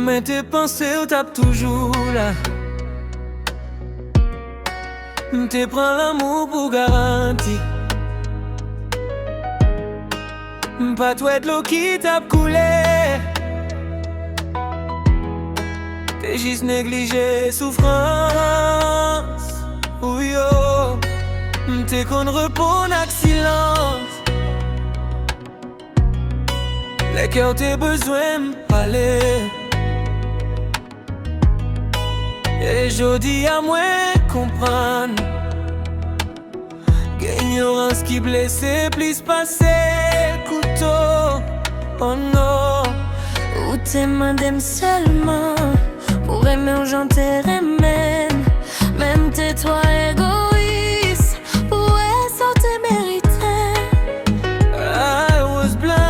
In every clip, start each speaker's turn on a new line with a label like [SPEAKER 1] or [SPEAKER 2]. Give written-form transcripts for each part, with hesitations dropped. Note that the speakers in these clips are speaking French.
[SPEAKER 1] Mais tes pensées tapent toujours là. T'es prends l'amour pour garanti. Pas toi de l'eau qui tape coulé. T'es juste négligé souffrance. Oui oh. T'es qu'on repos n'a que silence. Les cœurs t'es besoin de parler. Et je dis à moi comprendre. Ignorance qui blesse, plus passer couteau. Oh non.
[SPEAKER 2] Ou t'es madame seulement. Pour aimer ou j'en t'ai remmen. Même t'es toi égoïste. Pour ça t'es mérité.
[SPEAKER 1] I was blind.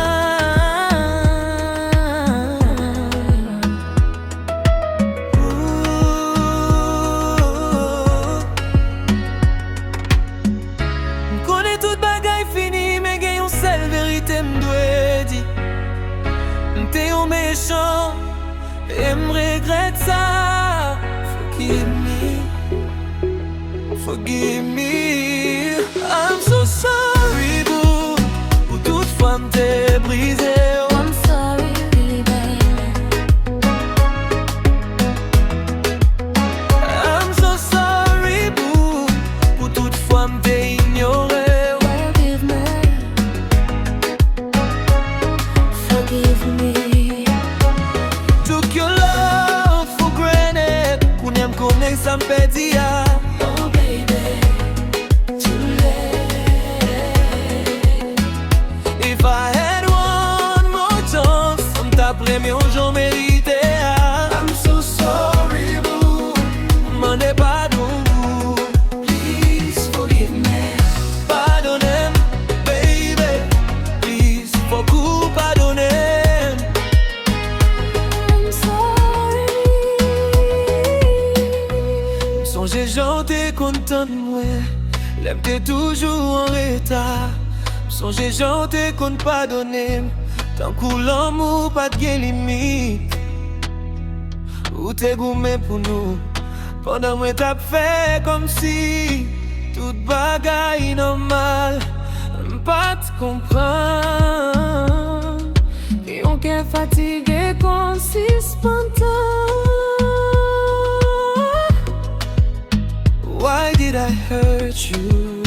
[SPEAKER 1] M'connais toute bagaille finie, mais gagne une seule vérité m'doit dire. T'es un méchant et m'regrette ça. Forgive me, I'm so sorry boo. Pour toute femme t'es brisé.
[SPEAKER 2] I'm sorry, really, baby.
[SPEAKER 1] I'm so sorry boo. Pour toute femme t'es ignoré.
[SPEAKER 2] Forgive me. Forgive me.
[SPEAKER 1] Took your love for granted. Kounyam konek sa pèdi.
[SPEAKER 2] Oh baby, too late.
[SPEAKER 1] If I had one more chance, on t'apre mais j'en mérité. I'm so sorry boo. Mande pardon boo.
[SPEAKER 2] Please forgive me.
[SPEAKER 1] Pardonne, baby. Please, beaucoup pardonner.
[SPEAKER 2] I'm sorry.
[SPEAKER 1] Songe j'étais content de moi. L'aime t'es toujours en retard. Songe j'étais qu'on pardonner. Tant que l'amour pas de limite. Ou t'es gourmet pour nous. Pendant moi t'as fait comme si toute bagaille normale. Pas te comprendre.
[SPEAKER 2] Et on qu'est fatigué consistant.
[SPEAKER 1] Why did I hurt you?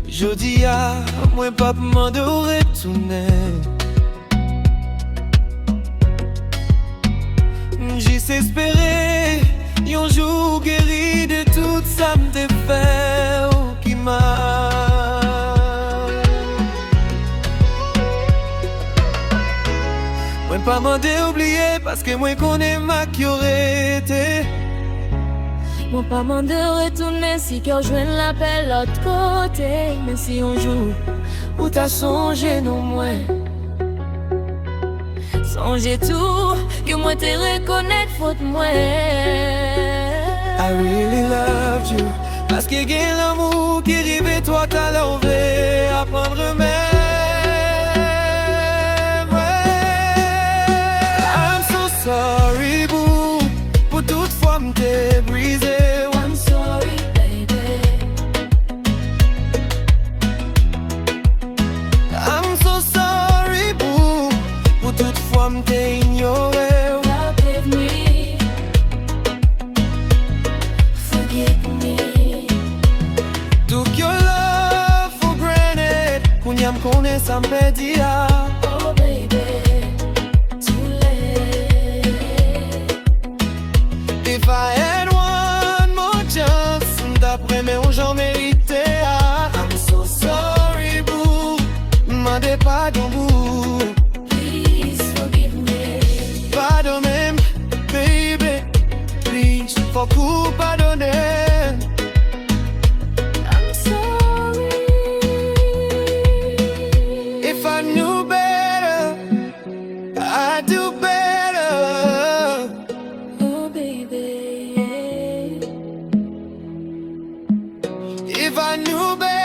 [SPEAKER 1] Je dis à moi pas m'en de retourner. J'espérais un jour guéri de tout ça m'te fait ou qui m'a. Moi pas m'en oublier parce que moi connais ma qui aurait été.
[SPEAKER 2] Moi pas m'en de retourner si cœur joigne l'appel l'autre côté. Mais si on joue, où t'as songé non moins. Songez tout, que moi te reconnaître faute moi.
[SPEAKER 1] I really loved you. Parce que gagne l'amour qui rive toi t'as l'enlevé. Apprendre même. I'm so sorry boo. Pour toute fois m't'ai brisé.
[SPEAKER 2] I'm sorry baby.
[SPEAKER 1] I'm so sorry boo. Pour toute fois m't'ai ignoré.
[SPEAKER 2] Forgive me. Forgive me.
[SPEAKER 1] Took your love for granted. Kounyam konen sa pèdi.
[SPEAKER 2] Oh baby, too late.
[SPEAKER 1] If I had one more chance, d'après mes j'en mérité. I'm so sorry boo. Mande pardon boo.
[SPEAKER 2] Please forgive me.
[SPEAKER 1] Pardon même, baby. Please, beaucoup pardonner.
[SPEAKER 2] I'm sorry.
[SPEAKER 1] If I knew better, I'd do better.
[SPEAKER 2] Oh baby.
[SPEAKER 1] If I knew better.